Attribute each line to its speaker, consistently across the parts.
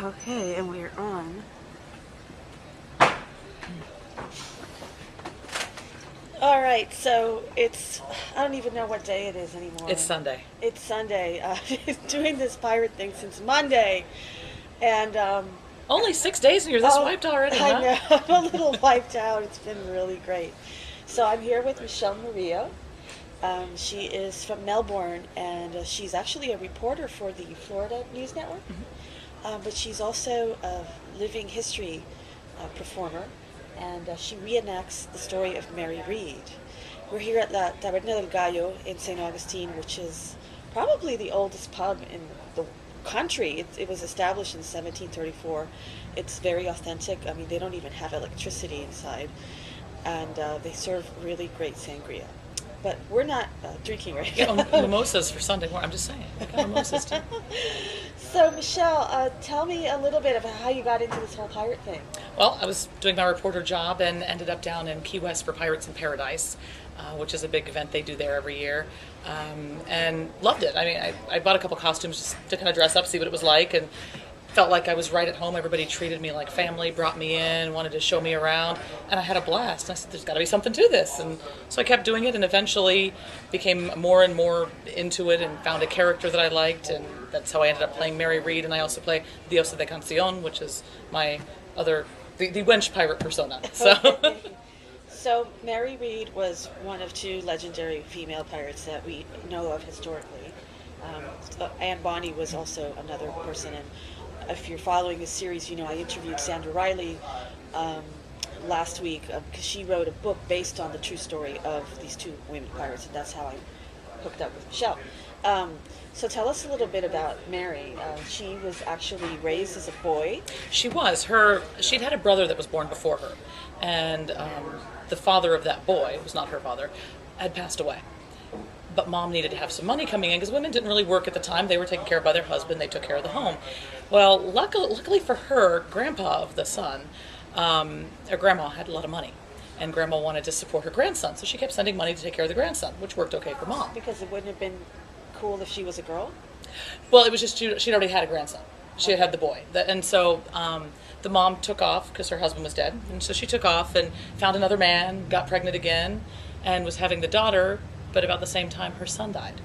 Speaker 1: Okay, and we're on. All right, so I don't even know what day it is anymore.
Speaker 2: It's Sunday.
Speaker 1: It's Sunday. Doing this pirate thing since Monday. And,
Speaker 2: Only 6 days and you're this
Speaker 1: oh,
Speaker 2: wiped already,
Speaker 1: I
Speaker 2: huh?
Speaker 1: know, I'm a little wiped out. It's been really great. So I'm here with Michelle Murillo. She is from Melbourne, and she's actually a reporter for the Florida News Network. But she's also a living history performer, and she reenacts the story of Mary Read. We're here at La Taberna del Gallo in St. Augustine, which is probably the oldest pub in the country. It was established in 1734. It's very authentic. I mean, they don't even have electricity inside, and they serve really great sangria. But we're not drinking right
Speaker 2: Yeah,
Speaker 1: now.
Speaker 2: mimosas for Sunday morning. I'm just saying. I got mimosas too.
Speaker 1: So, Michelle, tell me a little bit about how you got into this whole pirate thing.
Speaker 2: Well, I was doing my reporter job and ended up down in Key West for Pirates in Paradise, which is a big event they do there every year, and loved it. I mean, I bought a couple costumes just to kind of dress up, see what it was like, and felt like I was right at home. Everybody treated me like family, brought me in, wanted to show me around, and I had a blast. And I said, there's got to be something to this. And so I kept doing it and eventually became more and more into it and found a character that I liked, and that's how I ended up playing Mary Read. And I also play Diosa de Cancion, which is my other, the wench pirate persona. So.
Speaker 1: Okay. So, Mary Read was one of two legendary female pirates that we know of historically. Anne Bonny was also another person, and if you're following this series, you know I interviewed Sandra Riley last week because she wrote a book based on the true story of these two women pirates, and that's how I hooked up with Michelle. So tell us a little bit about Mary. She was actually raised as a boy.
Speaker 2: She was. She'd had a brother that was born before her, and the father of that boy, it was not her father, had passed away. But mom needed to have some money coming in because women didn't really work at the time. They were taken care of by their husband. They took care of the home. Well, luckily for her, grandpa of the son, her grandma had a lot of money, and grandma wanted to support her grandson, so she kept sending money to take care of the grandson, which worked okay for mom.
Speaker 1: Because it wouldn't have been cool if she was a girl?
Speaker 2: Well, it was just she'd already had a grandson. She had the boy, and so the mom took off because her husband was dead, and so she took off and found another man, got pregnant again, and was having the daughter. But about the same time, her son died.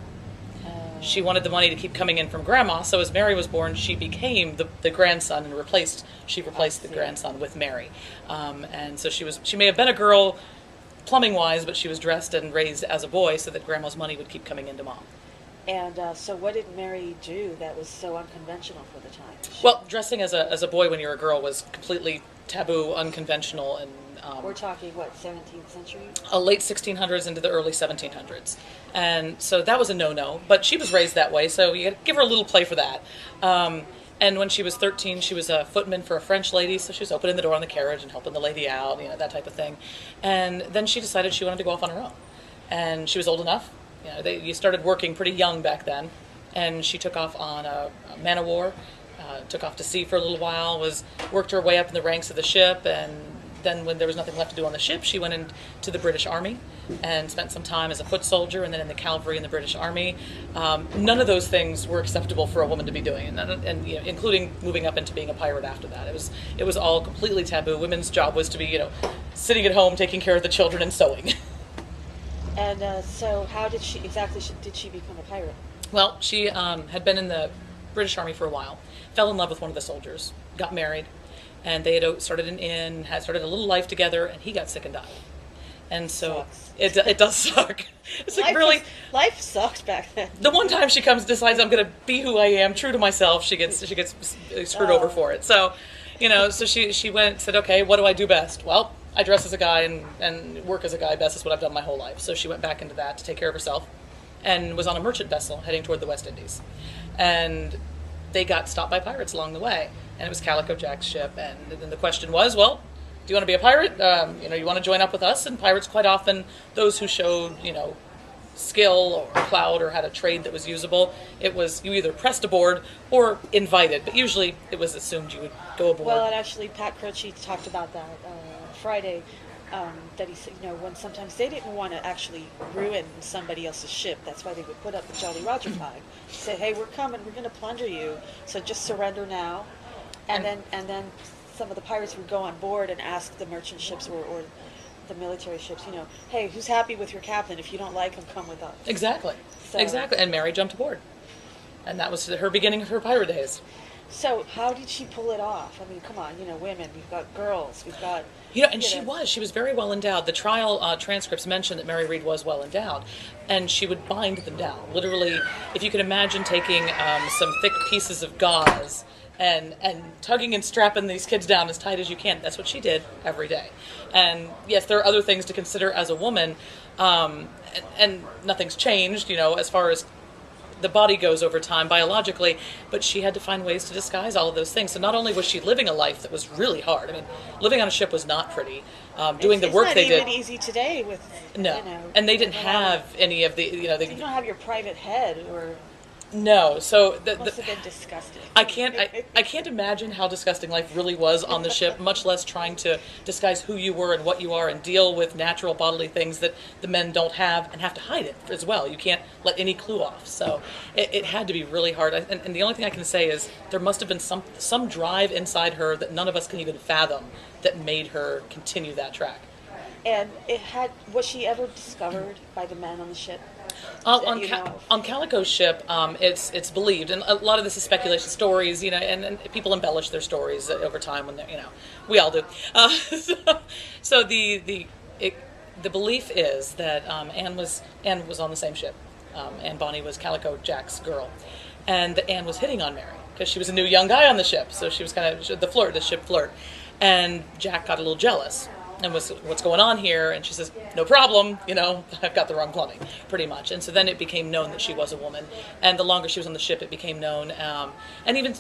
Speaker 2: She wanted the money to keep coming in from grandma, so as Mary was born, she became the grandson and replaced the grandson with Mary. And so she may have been a girl plumbing wise, but she was dressed and raised as a boy so that grandma's money would keep coming into mom.
Speaker 1: And so what did Mary do that was so unconventional for the time?
Speaker 2: Well, dressing as a boy when you're a girl was completely taboo, unconventional, and
Speaker 1: we're talking, what, 17th century?
Speaker 2: Late 1600s into the early 1700s. And so that was a no-no, but she was raised that way, so you give her a little play for that. And when she was 13, she was a footman for a French lady, so she was opening the door on the carriage and helping the lady out, that type of thing. And then she decided she wanted to go off on her own. And she was old enough. You started working pretty young back then. And she took off on a man-of-war, took off to sea for a little while, worked her way up in the ranks of the ship, and then when there was nothing left to do on the ship, she went into the British Army and spent some time as a foot soldier and then in the cavalry in the British Army. None of those things were acceptable for a woman to be doing, and including moving up into being a pirate after that. It was all completely taboo. Women's job was to be, sitting at home, taking care of the children and sewing.
Speaker 1: And so how did she become a pirate?
Speaker 2: Well, she had been in the British Army for a while, fell in love with one of the soldiers, got married, and they had started an inn, had started a little life together, and he got sick and died. And so it does suck. It's like
Speaker 1: life sucked back then.
Speaker 2: The one time she decides I'm going to be who I am, true to myself, she gets screwed over for it. So, so she went and said, okay, what do I do best? Well, I dress as a guy and work as a guy best. Is what I've done my whole life. So she went back into that to take care of herself, and was on a merchant vessel heading toward the West Indies, and they got stopped by pirates along the way. And it was Calico Jack's ship, and then the question was, well, do you want to be a pirate? You want to join up with us? And pirates, quite often, those who showed, skill or clout or had a trade that was usable, it was you either pressed aboard or invited, but usually it was assumed you would go aboard.
Speaker 1: Well, and actually, Pat Croce talked about that Friday, that he said, when sometimes they didn't want to actually ruin somebody else's ship. That's why they would put up the Jolly Roger flag. Say, hey, we're coming, we're going to plunder you, so just surrender now. And then some of the pirates would go on board and ask the merchant ships or the military ships, hey, who's happy with your captain? If you don't like him, come with us.
Speaker 2: Exactly.
Speaker 1: So-
Speaker 2: Exactly. And Mary jumped aboard. And that was her beginning of her pirate days.
Speaker 1: So how did she pull it off? I mean, come on, women, we've got girls, we've got...
Speaker 2: And she was very well endowed. The trial transcripts mention that Mary Read was well endowed, and she would bind them down. Literally, if you can imagine taking some thick pieces of gauze and tugging and strapping these kids down as tight as you can. That's what she did every day. And yes, there are other things to consider as a woman, and nothing's changed, as far as the body goes over time biologically, but she had to find ways to disguise all of those things. So not only was she living a life that was really hard. I mean, living on a ship was not pretty. Doing the work they did.
Speaker 1: It's not even easy today with,
Speaker 2: No, and they didn't have any of the,
Speaker 1: you don't have your private head or...
Speaker 2: No, so
Speaker 1: It must have been disgusting.
Speaker 2: I can't imagine how disgusting life really was on the ship, much less trying to disguise who you were and what you are and deal with natural bodily things that the men don't have and have to hide it as well. You can't let any clue off. So it had to be really hard. And the only thing I can say is there must have been some drive inside her that none of us can even fathom that made her continue that track.
Speaker 1: And was she ever discovered by the men on the ship?
Speaker 2: On Calico's ship, it's believed, and a lot of this is speculation, stories, and people embellish their stories over time when they're, we all do. So the belief is that Anne was on the same ship. Anne Bonny was Calico Jack's girl, and Anne was hitting on Mary because she was a new young guy on the ship, so she was kind of the ship flirt, and Jack got a little jealous. And what's going on here? And she says, no problem, I've got the wrong plumbing, pretty much. And so then it became known that she was a woman. And the longer she was on the ship, it became known. And even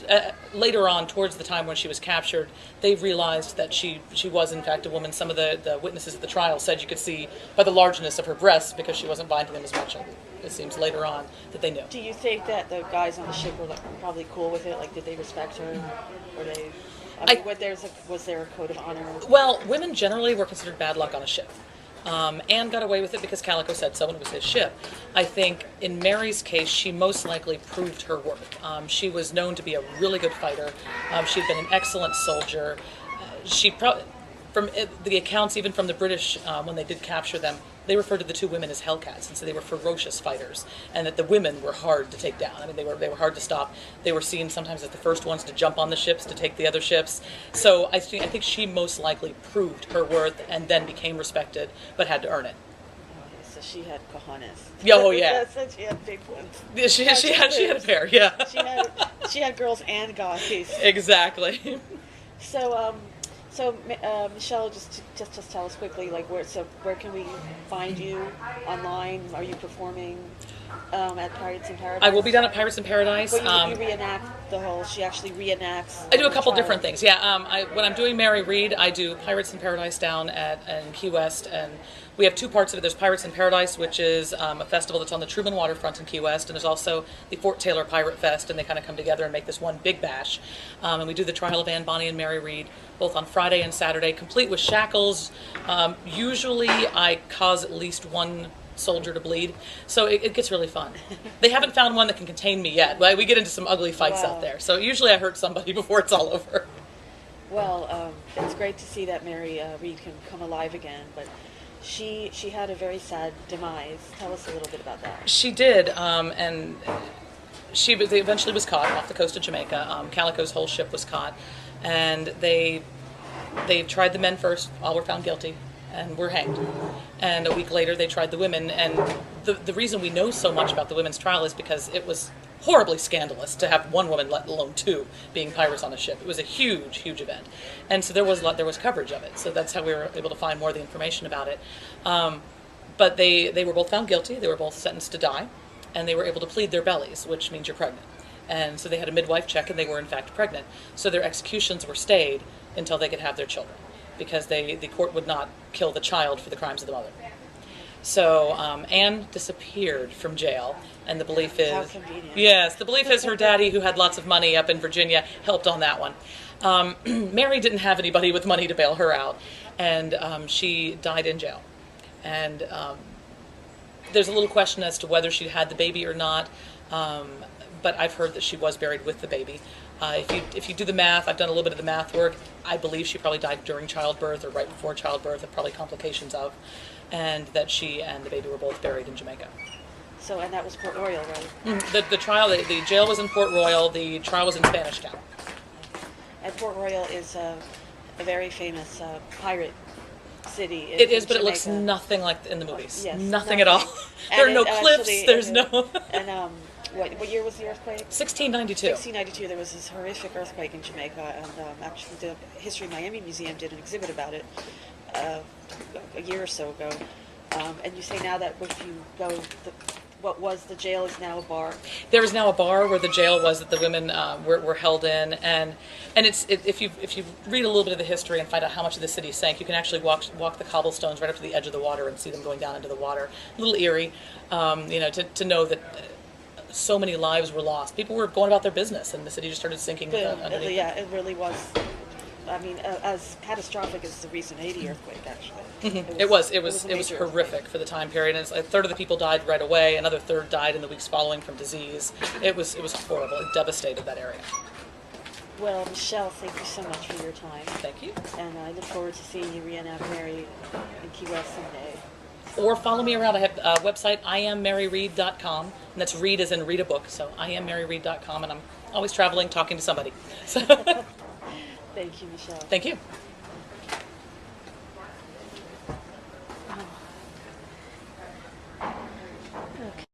Speaker 2: later on, towards the time when she was captured, they realized that she was, in fact, a woman. Some of the witnesses at the trial said you could see by the largeness of her breasts, because she wasn't binding them as much, it seems, later on, that they knew.
Speaker 1: Do you think that the guys on the ship were probably cool with it? Like, did they respect her? Or they... was there a code of honor?
Speaker 2: Well, women generally were considered bad luck on a ship. Anne got away with it because Calico said so, and it was his ship. I think in Mary's case, she most likely proved her worth. She was known to be a really good fighter. She'd been an excellent soldier. From the accounts, even from the British, when they did capture them, they referred to the two women as Hellcats, and so they were ferocious fighters, and that the women were hard to take down. I mean, they were hard to stop. They were seen sometimes as the first ones to jump on the ships to take the other ships. So I think she most likely proved her worth and then became respected, but had to earn it.
Speaker 1: So she had cojones.
Speaker 2: Oh yeah.
Speaker 1: So she had big ones.
Speaker 2: Yeah, she had a pair. Yeah.
Speaker 1: She had girls and guys.
Speaker 2: Exactly.
Speaker 1: So, Michelle, just tell us quickly, like, where can we find you online? Are you performing at Pirates in Paradise?
Speaker 2: I will be down at Pirates in Paradise.
Speaker 1: Well, you reenact the whole. She actually reenacts.
Speaker 2: I do a couple different things. Yeah. When I'm doing Mary Read, I do Pirates in Paradise down in Key West, and we have two parts of it. There's Pirates in Paradise, which is a festival that's on the Truman waterfront in Key West, and there's also the Fort Taylor Pirate Fest, and they kind of come together and make this one big bash. And we do the trial of Anne Bonny and Mary Read, both on Friday and Saturday, complete with shackles. Usually I cause at least one soldier to bleed, so it gets really fun. They haven't found one that can contain me yet. We get into some ugly fights out there, so usually I hurt somebody before it's all over.
Speaker 1: Well, it's great to see that Mary Read can come alive again, but she had a very sad demise. Tell us a little bit about that.
Speaker 2: She did, and she eventually was caught off the coast of Jamaica. Calico's whole ship was caught, and they tried the men first. All were found guilty and were hanged. And a week later, they tried the women. And the reason we know so much about the women's trial is because it was horribly scandalous to have one woman, let alone two, being pirates on a ship. It was a huge, huge event. And so there was coverage of it. So that's how we were able to find more of the information about it. But they were both found guilty. They were both sentenced to die. And they were able to plead their bellies, which means you're pregnant. And so they had a midwife check, and they were in fact pregnant. So their executions were stayed until they could have their children, because the court would not kill the child for the crimes of the mother. So Anne disappeared from jail, and the belief is...
Speaker 1: How convenient.
Speaker 2: Yes, the belief is her daddy, who had lots of money up in Virginia, helped on that one. Mary didn't have anybody with money to bail her out, and she died in jail. And there's a little question as to whether she had the baby or not. but I've heard that she was buried with the baby. If you do the math, I've done a little bit of the math work. I believe she probably died during childbirth or right before childbirth, and probably complications of, and that she and the baby were both buried in Jamaica.
Speaker 1: So, and that was Port Royal, right?
Speaker 2: The trial, the jail was in Port Royal. The trial was in Spanish Town.
Speaker 1: And Port Royal is a very famous pirate city.
Speaker 2: It is, but
Speaker 1: Jamaica.
Speaker 2: it looks nothing like in the movies.
Speaker 1: Yes,
Speaker 2: nothing at all. There are no cliffs. There's no.
Speaker 1: And what year was the earthquake?
Speaker 2: 1692.
Speaker 1: 1692. There was this horrific earthquake in Jamaica, and actually the History Miami Museum did an exhibit about it a year or so ago. And you say now that if you go, what was the jail is now a bar.
Speaker 2: There is now a bar where the jail was that the women were held in, and if you read a little bit of the history and find out how much of the city sank, you can actually walk the cobblestones right up to the edge of the water and see them going down into the water. A little eerie, to know that so many lives were lost. People were going about their business, and the city just started sinking underneath.
Speaker 1: Yeah, it really was. I mean, as catastrophic as the recent Haiti earthquake, actually.
Speaker 2: It was
Speaker 1: major
Speaker 2: horrific
Speaker 1: earthquake.
Speaker 2: for the time period. And a third of the people died right away. Another third died in the weeks following from disease. It was horrible. It devastated that area.
Speaker 1: Well, Michelle, thank you so much for your time.
Speaker 2: Thank you.
Speaker 1: And I look forward to seeing you reenact Mary in Key West someday.
Speaker 2: Or follow me around. I have a website, IamMaryReed.com, and that's read as in read a book. So IamMaryReed.com, and I'm always traveling, talking to somebody. So
Speaker 1: Thank you, Michelle.
Speaker 2: thank you.